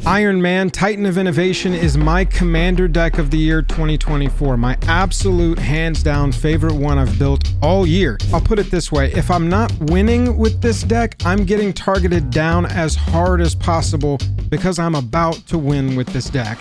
Iron Man, Titan of Innovation is my commander deck of the year 2024. My absolute hands down favorite one I've built all year. I'll put it this way, if I'm not winning with this deck, I'm getting targeted down as hard as possible because I'm about to win with this deck.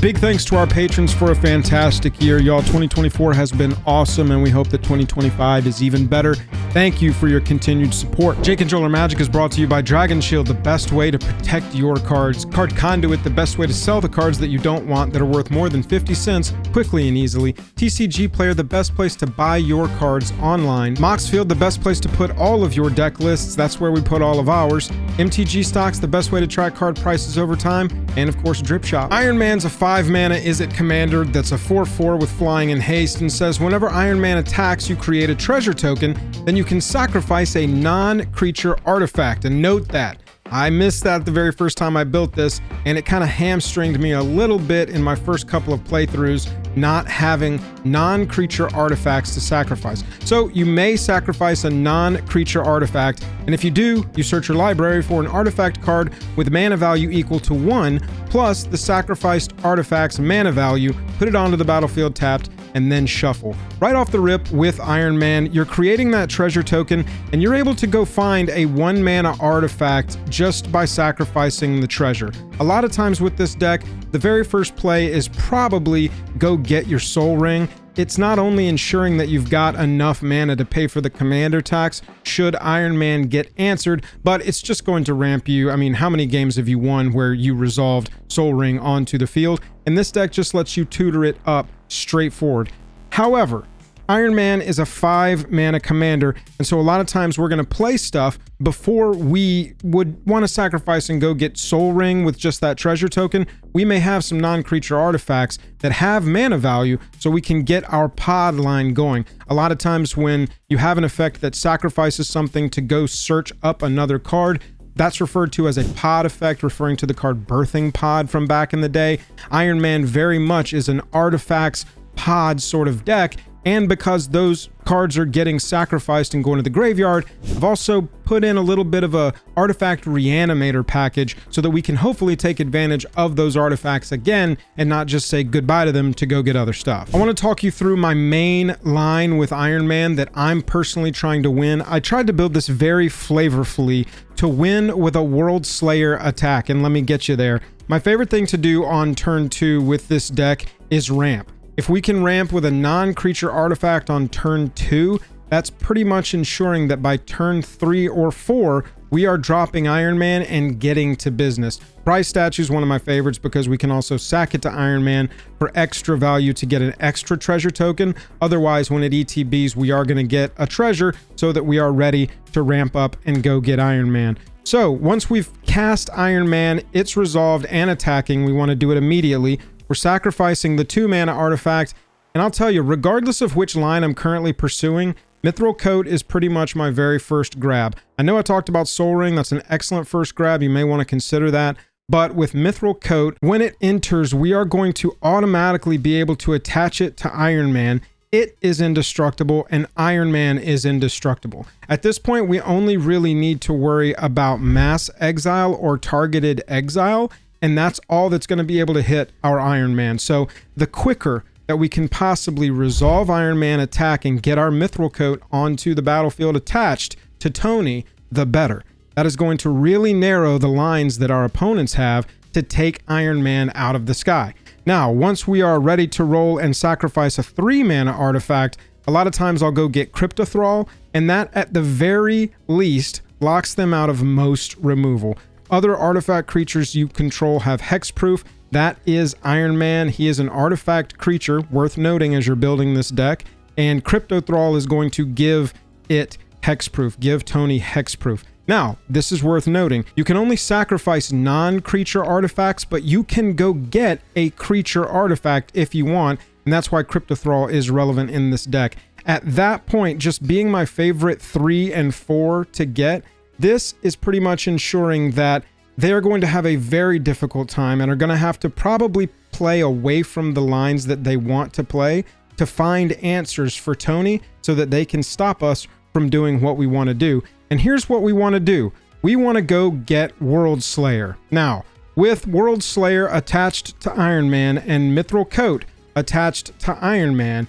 Big thanks to our patrons for a fantastic year, y'all. 2024 has been awesome, and we hope that 2025 is even better. Thank you for your continued support. Jake and Joel Magic is brought to you by Dragon Shield, the best way to protect your cards. Card Conduit, the best way to sell the cards that you don't want that are worth more than 50 cents quickly and easily. TCG Player, the best place to buy your cards online. Moxfield, the best place to put all of your deck lists. That's where we put all of ours. MTG Stocks, the best way to track card prices over time. And of course, Drip Shop. Iron Man's a 5 mana Izzet commander that's a 4/4 with flying and haste, and says whenever Iron Man attacks, you create a treasure token, then you can sacrifice a non-creature artifact. And note that I missed that the very first time I built this, and it kind of hamstringed me a little bit in my first couple of playthroughs, not having non-creature artifacts to sacrifice. So you may sacrifice a non-creature artifact, and if you do, you search your library for an artifact card with mana value equal to 1, plus the sacrificed artifact's mana value, put it onto the battlefield tapped, and then shuffle. Right off the rip with Iron Man, you're creating that treasure token, and you're able to go find a 1 mana artifact just by sacrificing the treasure. A lot of times with this deck, the very first play is probably go get your Soul Ring. It's not only ensuring that you've got enough mana to pay for the commander tax should Iron Man get answered, but it's just going to ramp you. I mean, how many games have you won where you resolved Soul Ring onto the field? And this deck just lets you tutor it up straightforward. However, Iron Man is a 5 mana commander, and so a lot of times we're going to play stuff before we would want to sacrifice and go get Soul Ring with just that treasure token. We may have some non-creature artifacts that have mana value, so we can get our pod line going. A lot of times when you have an effect that sacrifices something to go search up another card, that's referred to as a pod effect, referring to the card Birthing Pod from back in the day. Iron Man very much is an artifacts pod sort of deck, and because those cards are getting sacrificed and going to the graveyard, I've also put in a little bit of a artifact reanimator package so that we can hopefully take advantage of those artifacts again and not just say goodbye to them to go get other stuff. I want to talk you through my main line with Iron Man that I'm personally trying to win. I tried to build this very flavorfully to win with a World Slayer attack, and let me get you there. My favorite thing to do on turn 2 with this deck is ramp. If we can ramp with a non-creature artifact on turn 2, that's pretty much ensuring that by turn 3 or 4, we are dropping Iron Man and getting to business. Prize Statue is one of my favorites because we can also sack it to Iron Man for extra value to get an extra treasure token. Otherwise, when it ETBs, we are going to get a treasure so that we are ready to ramp up and go get Iron Man. So once we've cast Iron Man, it's resolved and attacking. We want to do it immediately. We're sacrificing the 2 mana artifact, and I'll tell you, regardless of which line I'm currently pursuing, Mithril Coat is pretty much my very first grab. I know I talked about Soul Ring, that's an excellent first grab, you may want to consider that, but with Mithril Coat, when it enters, we are going to automatically be able to attach it to Iron Man. It is indestructible, and Iron Man is indestructible. At this point, we only really need to worry about mass exile or targeted exile, and that's all that's going to be able to hit our Iron Man. So the quicker that we can possibly resolve Iron Man attack and get our Mithril Coat onto the battlefield attached to Tony, the better. That is going to really narrow the lines that our opponents have to take Iron Man out of the sky. Now, once we are ready to roll and sacrifice a 3 mana artifact, a lot of times I'll go get Cryptothrall, and that at the very least locks them out of most removal. Other artifact creatures you control have hexproof. That is Iron Man. He is an artifact creature, worth noting as you're building this deck. And Cryptothrall is going to give it hexproof, give Tony hexproof. Now, this is worth noting. You can only sacrifice non-creature artifacts, but you can go get a creature artifact if you want, and that's why Cryptothrall is relevant in this deck. At that point, just being my favorite 3 and 4 to get, this is pretty much ensuring that they're going to have a very difficult time and are going to have to probably play away from the lines that they want to play to find answers for Tony so that they can stop us from doing what we want to do. And here's what we want to do. We want to go get World Slayer. Now, with World Slayer attached to Iron Man and Mithril Coat attached to Iron Man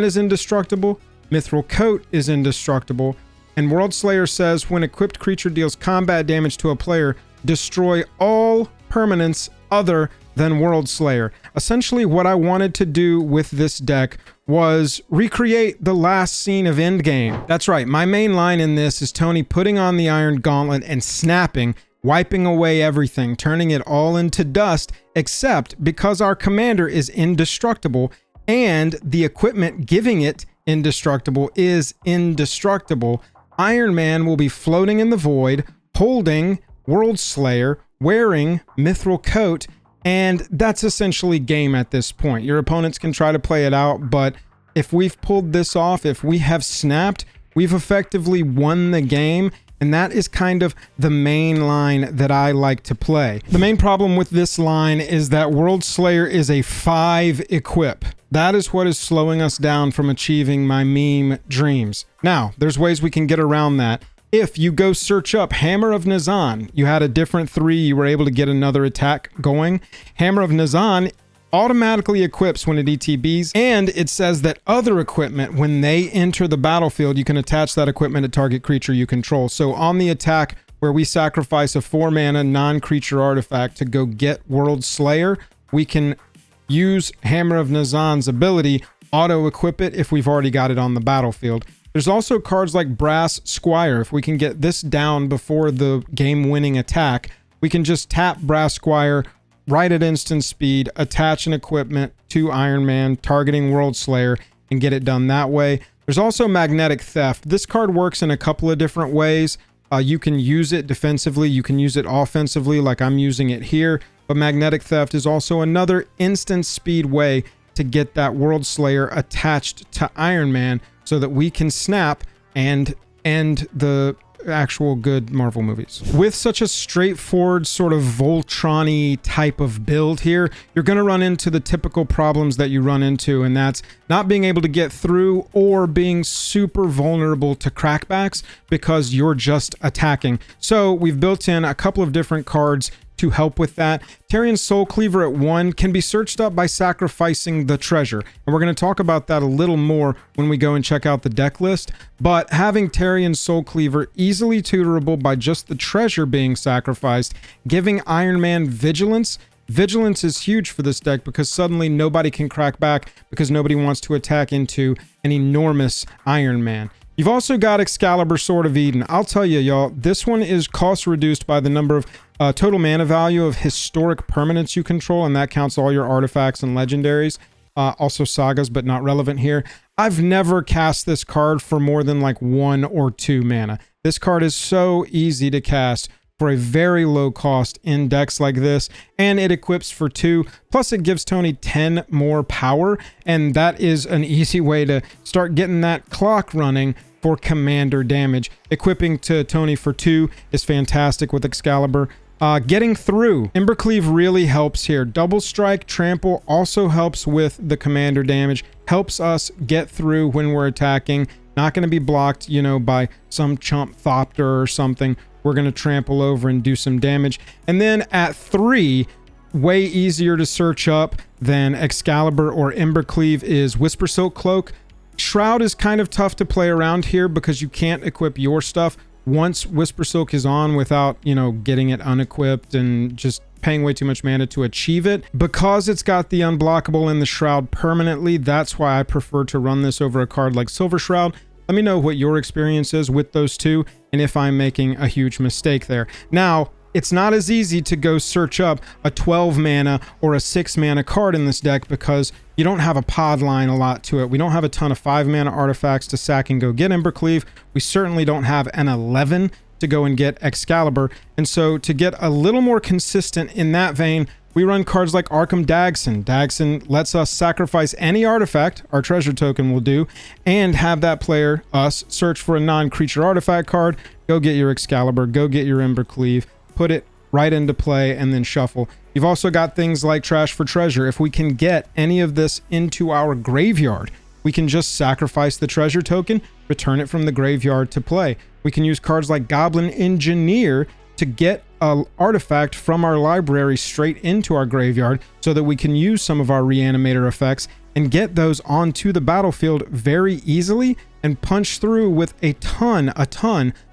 is indestructible, Mithril Coat is indestructible, and World Slayer says when equipped creature deals combat damage to a player, destroy all permanents other than World Slayer. Essentially, what I wanted to do with this deck was recreate the last scene of Endgame. That's right, my main line in this is Tony putting on the Iron Gauntlet and snapping, wiping away everything, turning it all into dust, except because our commander is indestructible and the equipment giving it indestructible is indestructible, Iron Man will be floating in the void, holding World Slayer, wearing Mithril Coat, and that's essentially game at this point. Your opponents can try to play it out, but if we've pulled this off, if we have snapped, we've effectively won the game, and that is kind of the main line that I like to play. The main problem with this line is that World Slayer is a 5 equip. That is what is slowing us down from achieving my meme dreams. Now, there's ways we can get around that. If you go search up Hammer of Nazan, you had a different 3, you were able to get another attack going. Hammer of Nazan automatically equips when it ETBs, and it says that other equipment, when they enter the battlefield, you can attach that equipment to target creature you control. So on the attack where we sacrifice a 4 mana non-creature artifact to go get World Slayer, we can use Hammer of Nazan's ability, auto-equip it if we've already got it on the battlefield. There's also cards like Brass Squire. If we can get this down before the game-winning attack, we can just tap Brass Squire right at instant speed, attach an equipment to Iron Man, targeting World Slayer, and get it done that way. There's also Magnetic Theft. This card works in a couple of different ways. You can use it defensively, you can use it offensively like I'm using it here, but Magnetic Theft is also another instant speed way to get that World Slayer attached to Iron Man so that we can snap and end the actual good Marvel movies. With such a straightforward sort of Voltron-y type of build here, you're going to run into the typical problems that you run into, and that's not being able to get through or being super vulnerable to crackbacks because you're just attacking. So we've built in a couple of different cards to help with that. Tarion Soul Cleaver at 1 can be searched up by sacrificing the treasure, and we're going to talk about that a little more when we go and check out the deck list. But having Tarion Soul Cleaver easily tutorable by just the treasure being sacrificed, giving Iron Man Vigilance. Vigilance is huge for this deck because suddenly nobody can crack back because nobody wants to attack into an enormous Iron Man. You've also got Excalibur Sword of Eden. I'll tell you, y'all, this one is cost reduced by the number of total mana value of historic permanents you control, and that counts all your artifacts and legendaries. Also sagas, but not relevant here. I've never cast this card for more than like 1 or 2 mana. This card is so easy to cast for a very low cost in decks like this, and it equips for 2, plus it gives Tony 10 more power, and that is an easy way to start getting that clock running for commander damage. Equipping to Tony for 2 is fantastic with Excalibur. Getting through. Embercleave really helps here. Double Strike, Trample also helps with the commander damage, helps us get through when we're attacking. Not going to be blocked, you know, by some chump Thopter or something. We're going to trample over and do some damage. And then at 3, way easier to search up than Excalibur or Embercleave is Whisper Silk Cloak. Shroud is kind of tough to play around here because you can't equip your stuff once Whisper Silk is on without, you know, getting it unequipped and just paying way too much mana to achieve it. Because it's got the unblockable and the Shroud permanently, that's why I prefer to run this over a card like Silver Shroud. Let me know what your experience is with those two and if I'm making a huge mistake there. Now, it's not as easy to go search up a 12 mana or a 6 mana card in this deck because you don't have a pod line a lot to it. We don't have a ton of 5 mana artifacts to sack and go get Embercleave. We certainly don't have an 11 to go and get Excalibur. And so to get a little more consistent in that vein, we run cards like Arkham Dagson. Dagson lets us sacrifice any artifact, our treasure token will do, and have that player, us, search for a non-creature artifact card, go get your Excalibur, go get your Embercleave, put it right into play, and then shuffle. You've also got things like Trash for Treasure. If we can get any of this into our graveyard, we can just sacrifice the treasure token, return it from the graveyard to play. We can use cards like Goblin Engineer to get an artifact from our library straight into our graveyard so that we can use some of our reanimator effects and get those onto the battlefield very easily and punch through with a ton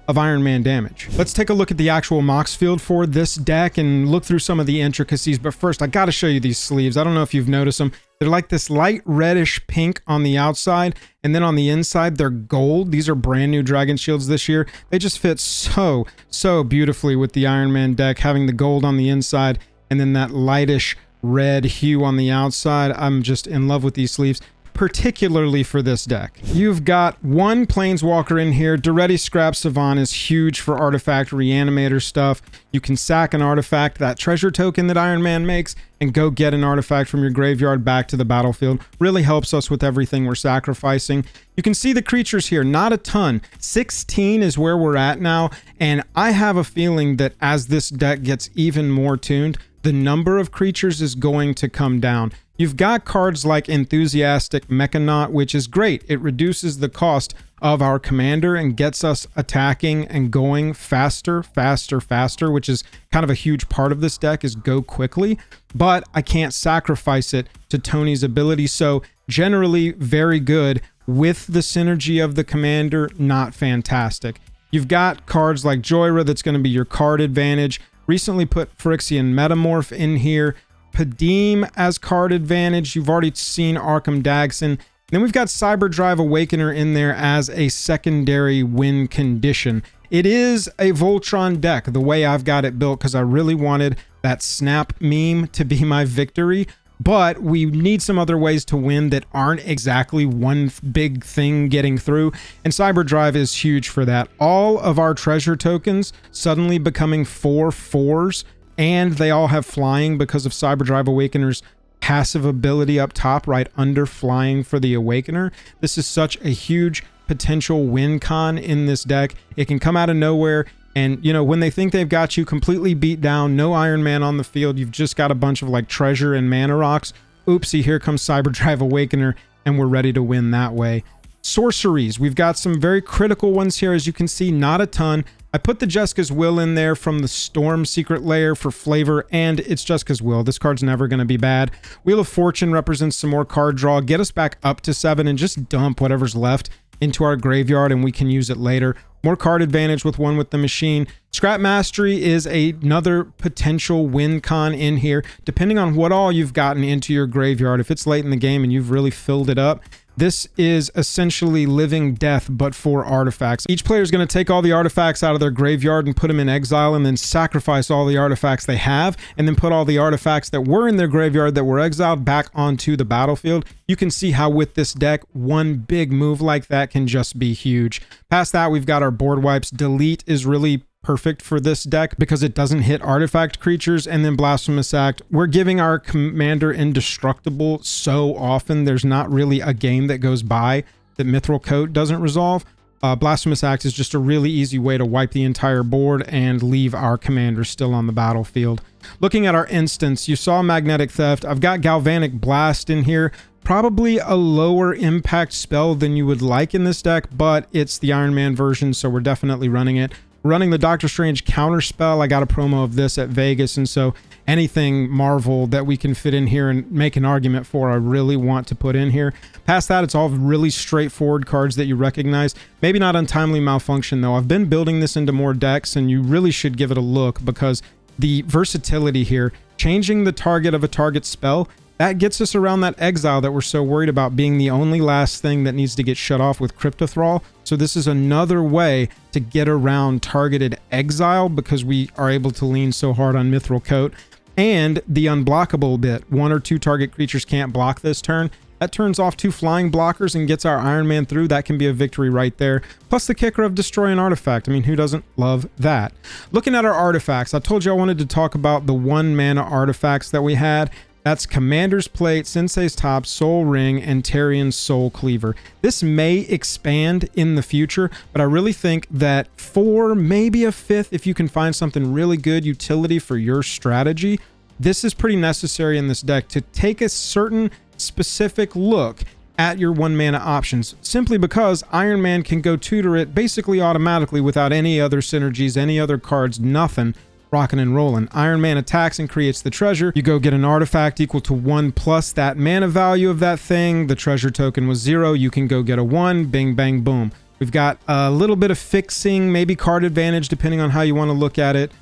of Iron Man damage. Let's take a look at the actual Mox field for this deck and look through some of the intricacies. But first, I got to show you these sleeves. I don't know if you've noticed them. They're like this light reddish pink on the outside, and then on the inside, they're gold. These are brand new Dragon Shields this year. They just fit so beautifully with the Iron Man deck, having the gold on the inside and then that lightish red hue on the outside. I'm just in love with these sleeves, particularly for this deck. You've got one Planeswalker in here. Duretti Scrap Savant is huge for artifact reanimator stuff. You can sack an artifact, that treasure token that Iron Man makes, and go get an artifact from your graveyard back to the battlefield. Really helps us with everything we're sacrificing. You can see the creatures here, not a ton. 16 is where we're at now, and I have a feeling that as this deck gets even more tuned, the number of creatures is going to come down. You've got cards like Enthusiastic Mechanaut, which is great. It reduces the cost of our commander and gets us attacking and going faster, which is kind of a huge part of this deck, is go quickly. But I can't sacrifice it to Tony's ability, so generally very good with the synergy of the commander, not fantastic. You've got cards like Joyra that's going to be your card advantage. Recently put Phyrexian Metamorph in here. Padim as card advantage. You've already seen Arkham Dagson. Then we've got Cyberdrive Awakener in there as a secondary win condition. It is a Voltron deck, the way I've got it built, because I really wanted that snap meme to be my victory. But we need some other ways to win that aren't exactly one big thing getting through. And Cyberdrive is huge for that. All of our treasure tokens suddenly becoming 4/4s, and they all have flying because of Cyberdrive Awakener's passive ability up top, right under flying for the Awakener. This is such a huge potential win con in this deck. It can come out of nowhere. And, you know, when they think they've got you completely beat down, no Iron Man on the field, you've just got a bunch of like treasure and mana rocks. Oopsie, here comes Cyberdrive Awakener, and we're ready to win that way. Sorceries, we've got some very critical ones here. As you can see, not a ton. I put the Jessica's Will in there from the Storm Secret Lair for flavor, and it's Jessica's Will. This card's never going to be bad. Wheel of Fortune represents some more card draw. Get us back up to 7 and just dump whatever's left into our graveyard, and we can use it later. More card advantage with one with the machine. Scrap Mastery is another potential win con in here, depending on what all you've gotten into your graveyard. If it's late in the game and you've really filled it up, this is essentially Living Death, but for artifacts. Each player is going to take all the artifacts out of their graveyard and put them in exile, and then sacrifice all the artifacts they have, and then put all the artifacts that were in their graveyard that were exiled back onto the battlefield. You can see how with this deck, one big move like that can just be huge. Past that, we've got our board wipes. Delete is really perfect for this deck because it doesn't hit artifact creatures. And then Blasphemous Act, we're giving our commander indestructible so often, there's not really a game that goes by that Mithril Coat doesn't resolve. Blasphemous Act is just a really easy way to wipe the entire board and leave our commander still on the battlefield. Looking at our instance, you saw Magnetic Theft. I've got Galvanic Blast in here. Probably a lower impact spell than you would like in this deck, but it's the Iron Man version, so we're definitely running it. Running the Doctor Strange counter spell. I got a promo of this at Vegas, and so anything Marvel that we can fit in here and make an argument for, I really want to put in here. Past that, it's all really straightforward cards that you recognize. Maybe not Untimely Malfunction, though. I've been building this into more decks, and you really should give it a look because the versatility here, changing the target of a target spell, that gets us around that exile that we're so worried about being the only last thing that needs to get shut off with Cryptothrall. So this is another way to get around targeted exile because we are able to lean so hard on Mithril Coat. And the unblockable bit, 1 or 2 target creatures can't block this turn. That turns off 2 flying blockers and gets our Iron Man through. That can be a victory right there. Plus the kicker of destroy an artifact. I mean, who doesn't love that? Looking at our artifacts, I told you I wanted to talk about the 1 mana artifacts that we had. That's Commander's Plate, Sensei's Top, Soul Ring, and Tarian's Soul Cleaver. This may expand in the future, but I really think that 4, maybe a 5th, if you can find something really good utility for your strategy, this is pretty necessary in this deck to take a certain specific look at your 1 mana options, simply because Iron Man can go tutor it basically automatically without any other synergies, any other cards, nothing. Rockin' and rollin'. Iron Man attacks and creates the treasure. You go get an artifact equal to 1 plus that mana value of that thing. The treasure token was 0. You can go get a 1. Bing, bang, boom. We've got a little bit of fixing, maybe card advantage, depending on how you want to look at it.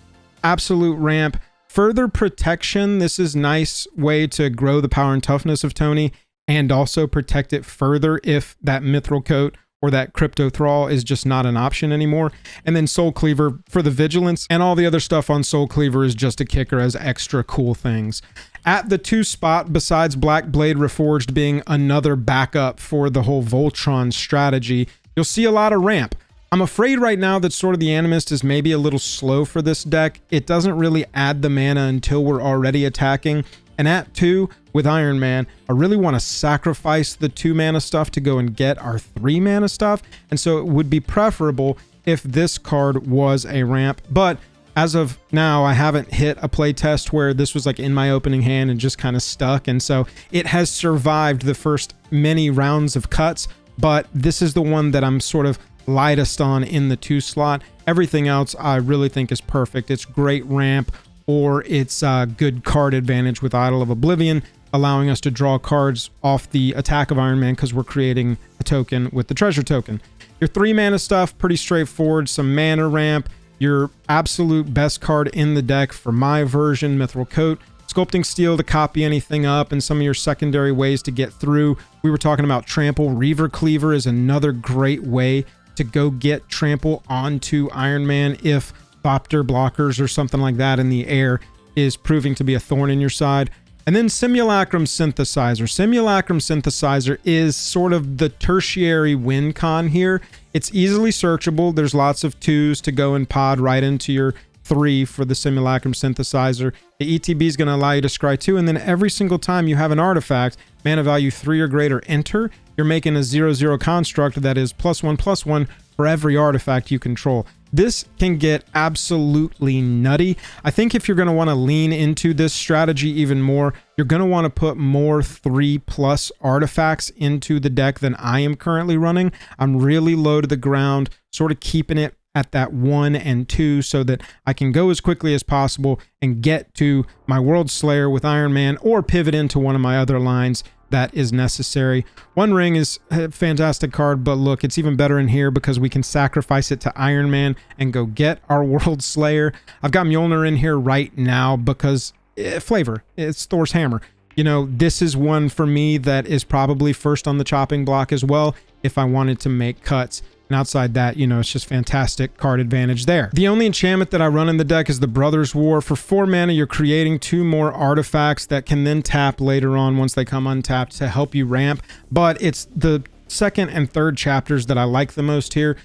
Absolute ramp. Further protection. This is a nice way to grow the power and toughness of Tony and also protect it further if that Mithril Coat or that Crypto Thrall is just not an option anymore. And then Soul Cleaver for the vigilance, and all the other stuff on Soul Cleaver is just a kicker as extra cool things. At the 2 spot, besides Black Blade Reforged being another backup for the whole Voltron strategy, you'll see a lot of ramp. I'm afraid right now that Sword of the Animist is maybe a little slow for this deck. It doesn't really add the mana until we're already attacking. And at 2, with Iron Man, I really want to sacrifice the 2 mana stuff to go and get our 3 mana stuff. And so it would be preferable if this card was a ramp. But as of now, I haven't hit a play test where this was like in my opening hand and just kind of stuck. And so it has survived the first many rounds of cuts. But this is the one that I'm sort of lightest on in the 2 slot. Everything else I really think is perfect. It's great ramp, or it's good card advantage with Idol of Oblivion, allowing us to draw cards off the attack of Iron Man because we're creating a token with the treasure token. Your 3 mana stuff, pretty straightforward. Some mana ramp. Your absolute best card in the deck for my version, Mithril Coat. Sculpting Steel to copy anything up, and some of your secondary ways to get through. We were talking about Trample. Reaver Cleaver is another great way to go get Trample onto Iron Man if Thopter blockers or something like that in the air is proving to be a thorn in your side. And then Simulacrum Synthesizer. Simulacrum Synthesizer is sort of the tertiary win con here. It's easily searchable. There's lots of 2s to go and pod right into your 3 for the Simulacrum Synthesizer. The ETB is going to allow you to scry 2, and then every single time you have an artifact, mana value 3 or greater, enter, you're making a 0/0 construct that is +1/+1 for every artifact you control. This can get absolutely nutty. I think if you're going to want to lean into this strategy even more, you're going to want to put more 3+ artifacts into the deck than I am currently running. I'm really low to the ground, sort of keeping it at that 1 and 2 so that I can go as quickly as possible and get to my World Slayer with Iron Man or pivot into one of my other lines that is necessary. One Ring is a fantastic card, but look, it's even better in here because we can sacrifice it to Iron Man and go get our World Slayer. I've got Mjolnir in here right now because flavor, it's Thor's hammer. You know, this is one for me that is probably first on the chopping block as well if I wanted to make cuts. And outside that, you know, it's just fantastic card advantage there. The only enchantment that I run in the deck is the Brothers War. For 4 mana, you're creating 2 more artifacts that can then tap later on once they come untapped to help you ramp. But it's the 2nd and 3rd chapters that I like the most here.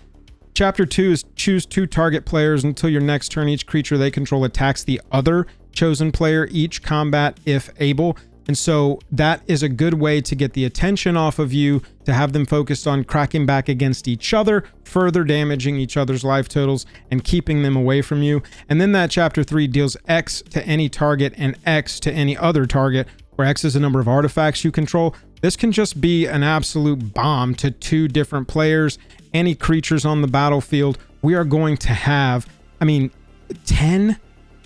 Chapter 2 is choose 2 target players until your next turn. Each creature they control attacks the other chosen player each combat if able. And so that is a good way to get the attention off of you, to have them focused on cracking back against each other, further damaging each other's life totals and keeping them away from you. And then that chapter 3 deals X to any target and X to any other target, where X is the number of artifacts you control. This can just be an absolute bomb to 2 different players, any creatures on the battlefield. We are going to have, 10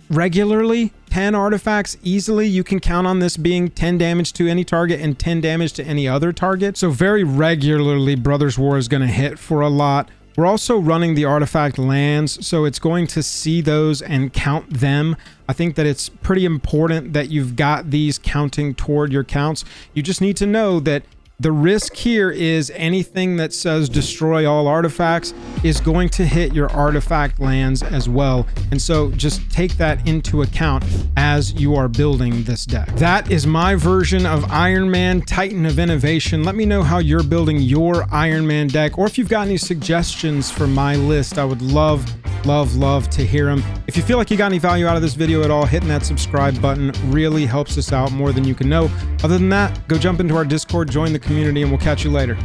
regularly, 10 artifacts easily. You can count on this being 10 damage to any target and 10 damage to any other target. So very regularly, Brothers War is going to hit for a lot. We're also running the artifact lands, so it's going to see those and count them. I think that it's pretty important that you've got these counting toward your counts. You just need to know that the risk here is anything that says destroy all artifacts is going to hit your artifact lands as well. And so just take that into account as you are building this deck. That is my version of Iron Man, Titan of Innovation. Let me know how you're building your Iron Man deck, or if you've got any suggestions for my list. I would love to hear them. If you feel like you got any value out of this video at all, hitting that subscribe button really helps us out more than you can know. Other than that, go jump into our Discord, join the community, and we'll catch you later.